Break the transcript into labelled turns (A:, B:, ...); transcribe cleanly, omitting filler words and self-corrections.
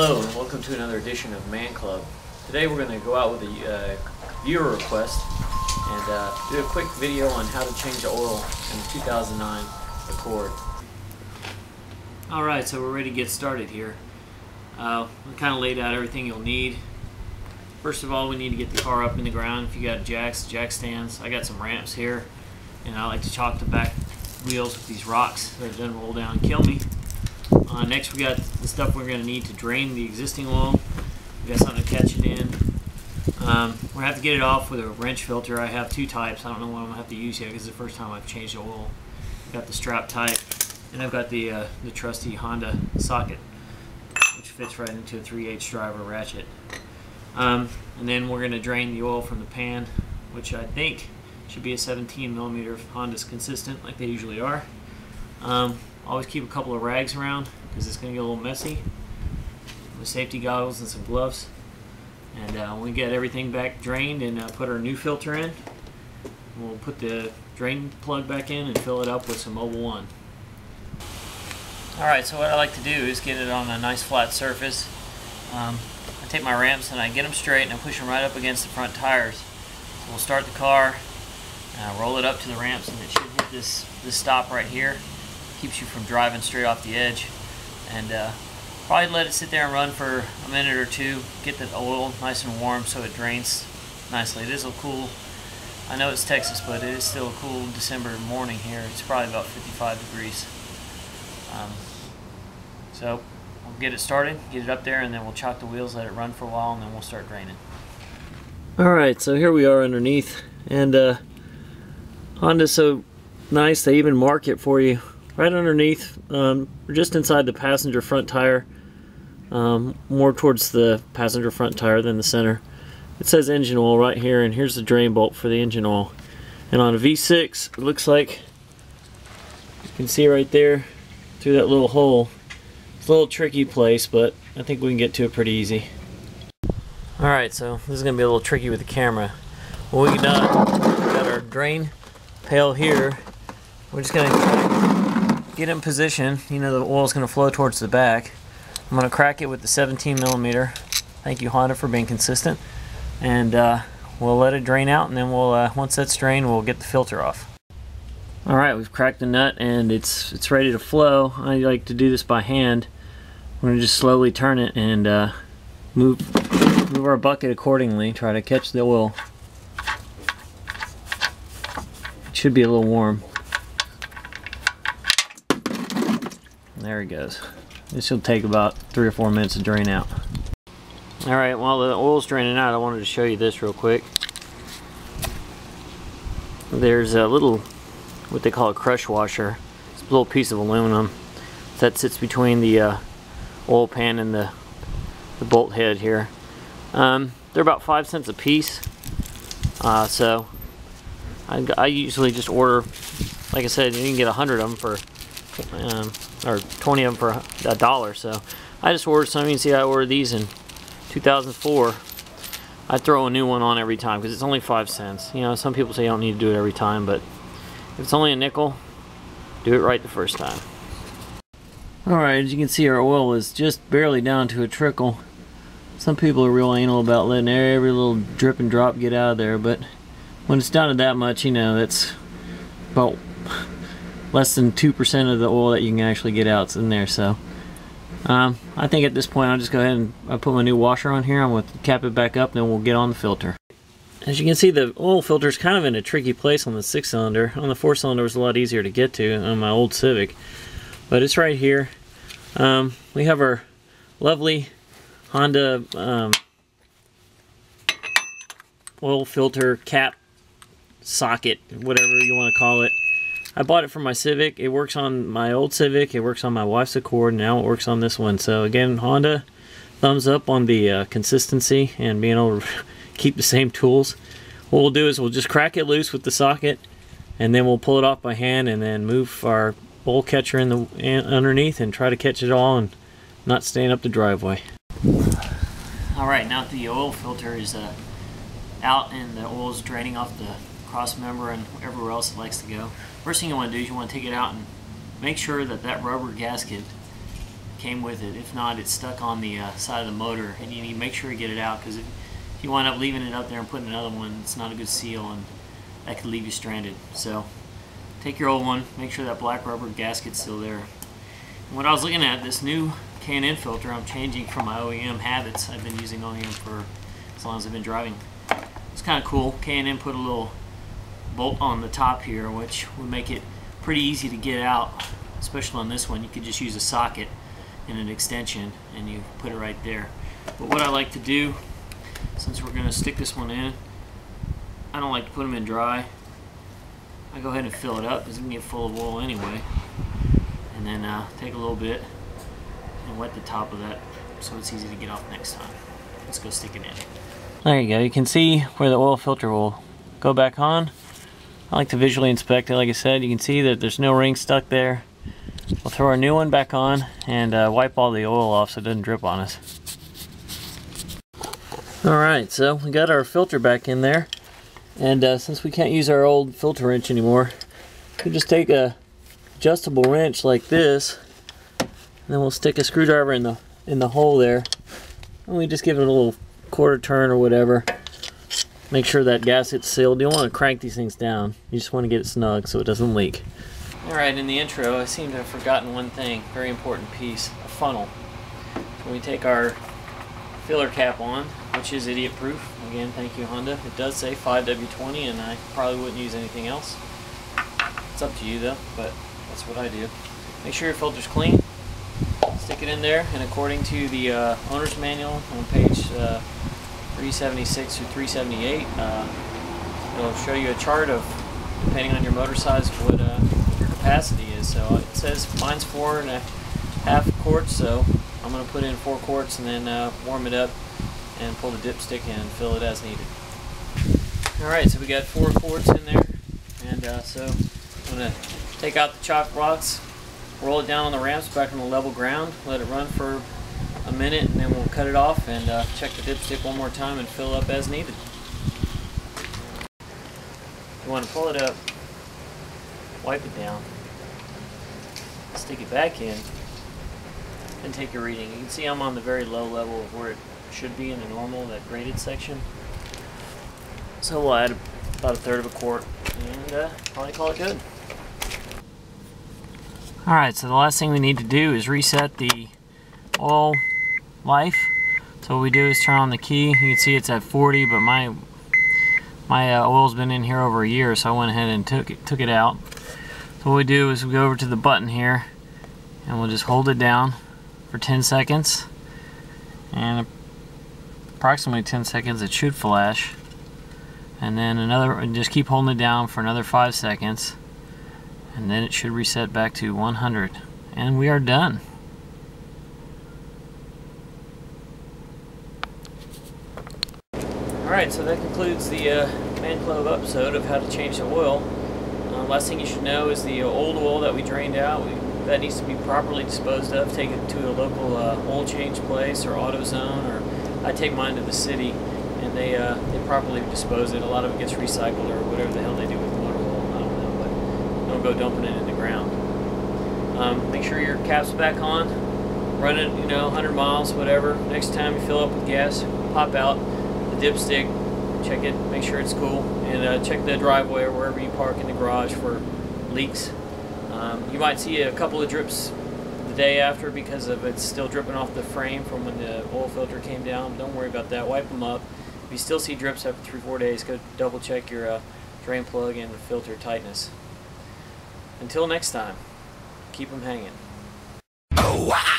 A: Hello and welcome to another edition of Man Club. Today we're going to go out with a viewer request and do a quick video on how to change the oil in the 2009 Accord. Alright, so we're ready to get started here. We kind of laid out everything you'll need. First of all, we need to get the car up in the ground. If you got jack stands, I got some ramps here, and I like to chalk the back wheels with these rocks so it doesn't roll down and kill me. Next we got the stuff we're going to need to drain the existing oil. We got something to catch it in. We're going to have to get it off with a wrench filter. I have two types. I don't know what I'm going to have to use yet because it's the first time I've changed the oil. I've got the strap type, and I've got the trusty Honda socket, which fits right into a 3/8 driver ratchet. And then we're going to drain the oil from the pan, which I think should be a 17mm if Honda's consistent like they usually are. Always keep a couple of rags around because it's going to get a little messy, with safety goggles and some gloves. And when we get everything back drained and put our new filter in, we'll put the drain plug back in and fill it up with some Mobil 1. Alright, so what I like to do is get it on a nice flat surface. I take my ramps and I get them straight and I push them right up against the front tires. So we'll start the car, roll it up to the ramps, and it should hit this stop right here. Keeps you from driving straight off the edge, and probably let it sit there and run for a minute or two, get the oil nice and warm so it drains nicely. It is a cool, I know it's Texas, but it is still a cool December morning here. It's probably about 55 degrees. So we'll get it started, get it up there, and then we'll chalk the wheels, let it run for a while, and then we'll start draining. Alright, so here we are underneath, and Honda's so nice, they even mark it for you right underneath, just inside the passenger front tire, more towards the passenger front tire than the center. It says engine oil right here, and here's the drain bolt for the engine oil. And on a V6, it looks like you can see right there through that little hole. It's a little tricky place, but I think we can get to it pretty easy. Alright, so this is going to be a little tricky with the camera. What we got our drain pail here. We're just going to get in position. You know, the oil is going to flow towards the back. I'm going to crack it with the 17mm. Thank you, Honda, for being consistent. And we'll let it drain out, and then we'll once that's drained, we'll get the filter off. All right, we've cracked the nut, and it's ready to flow. I like to do this by hand. I'm going to just slowly turn it and move our bucket accordingly. Try to catch the oil. It should be a little warm. There it goes. This will take about 3 or 4 minutes to drain out. Alright, while the oil's draining out, I wanted to show you this real quick. There's a little, what they call a crush washer. It's a little piece of aluminum that sits between the oil pan and the bolt head here. They're about 5 cents a piece. So I usually just order, like I said, you can get 100 of them for or 20 of them for $1, so I just ordered some. You can see I ordered these in 2004. I throw a new one on every time because it's only 5 cents. You know, some people say you don't need to do it every time, but if it's only a nickel, do it right the first time. Alright, as you can see, our oil is just barely down to a trickle. Some people are real anal about letting every little drip and drop get out of there, but when it's down to that much, you know, that's about less than 2% of the oil that you can actually get out is in there. So I think at this point I'll just go ahead and put my new washer on here. I'm going to cap it back up, then we'll get on the filter. As you can see, the oil filter is kind of in a tricky place on the 6-cylinder. On the 4-cylinder it was a lot easier to get to on my old Civic, but it's right here. We have our lovely Honda oil filter cap socket, whatever you want to call it. I bought it for my Civic. It works on my old Civic, it works on my wife's Accord, and now it works on this one. So again, Honda, thumbs up on the consistency and being able to keep the same tools. What we'll do is we'll just crack it loose with the socket, and then we'll pull it off by hand, and then move our bowl catcher in the underneath and try to catch it all and not staying up the driveway. Alright, now that the oil filter is out and the oil is draining off the cross member and everywhere else it likes to go, first thing you want to do is you want to take it out and make sure that that rubber gasket came with it. If not, it's stuck on the side of the motor, and you need to make sure you get it out, because if you wind up leaving it up there and putting another one, it's not a good seal, and that could leave you stranded. So take your old one, make sure that black rubber gasket's still there. And what I was looking at, this new K&N filter, I'm changing from my OEM habits. I've been using OEM for as long as I've been driving. It's kind of cool. K&N put a little bolt on the top here, which would make it pretty easy to get out, especially on this one. You could just use a socket and an extension and you put it right there. But what I like to do, since we're going to stick this one in, I don't like to put them in dry. I go ahead and fill it up because it can get full of oil anyway, and then take a little bit and wet the top of that so it's easy to get off next time. Let's go stick it in. There you go. You can see where the oil filter will go back on. I like to visually inspect it. Like I said, you can see that there's no ring stuck there. We'll throw our new one back on and wipe all the oil off so it doesn't drip on us. Alright, so we got our filter back in there, and since we can't use our old filter wrench anymore, we just take a adjustable wrench like this, and then we'll stick a screwdriver in the hole there, and we just give it a little quarter turn or whatever. Make sure that gasket's sealed. You don't want to crank these things down. You just want to get it snug so it doesn't leak. Alright, in the intro I seem to have forgotten one thing, very important piece, a funnel. So we take our filler cap on, which is idiot proof. Again, thank you Honda. It does say 5W20 and I probably wouldn't use anything else. It's up to you though, but that's what I do. Make sure your filter's clean. Stick it in there, and according to the owner's manual on page 376 through 378, it'll show you a chart of, depending on your motor size, what your capacity is. So it says mine's 4.5 quarts, so I'm going to put in 4 quarts and then warm it up and pull the dipstick in and fill it as needed. Alright, so we got 4 quarts in there, and so I'm going to take out the chock blocks, roll it down on the ramps back on the level ground, let it run for a minute, and then we'll cut it off and check the dipstick one more time and fill up as needed. You want to pull it up, wipe it down, stick it back in, and take your reading. You can see I'm on the very low level of where it should be in the normal, that graded section. So we'll add about 1/3 of a quart and probably call it good. Alright, so the last thing we need to do is reset the oil life. So what we do is turn on the key. You can see it's at 40, but my oil's been in here over a year, so I went ahead and took it out. So what we do is we go over to the button here and we'll just hold it down for 10 seconds, and approximately 10 seconds it should flash, and then just keep holding it down for another 5 seconds, and then it should reset back to 100, and we are done. Alright, so that concludes the Man Club episode of how to change the oil. Last thing you should know is the old oil that we drained out, that needs to be properly disposed of. Take it to a local oil change place or AutoZone, or I take mine to the city, and they properly dispose it. A lot of it gets recycled or whatever the hell they do with motor oil, I don't know, but don't go dumping it in the ground. Make sure your cap's back on, run it 100 miles, whatever. Next time you fill up with gas, pop out the dipstick, check it, make sure it's cool, and check the driveway or wherever you park in the garage for leaks. You might see a couple of drips the day after because of it's still dripping off the frame from when the oil filter came down. Don't worry about that. Wipe them up. If you still see drips after 3-4 days, go double check your drain plug and the filter tightness. Until next time, keep them hanging. Oh, wow.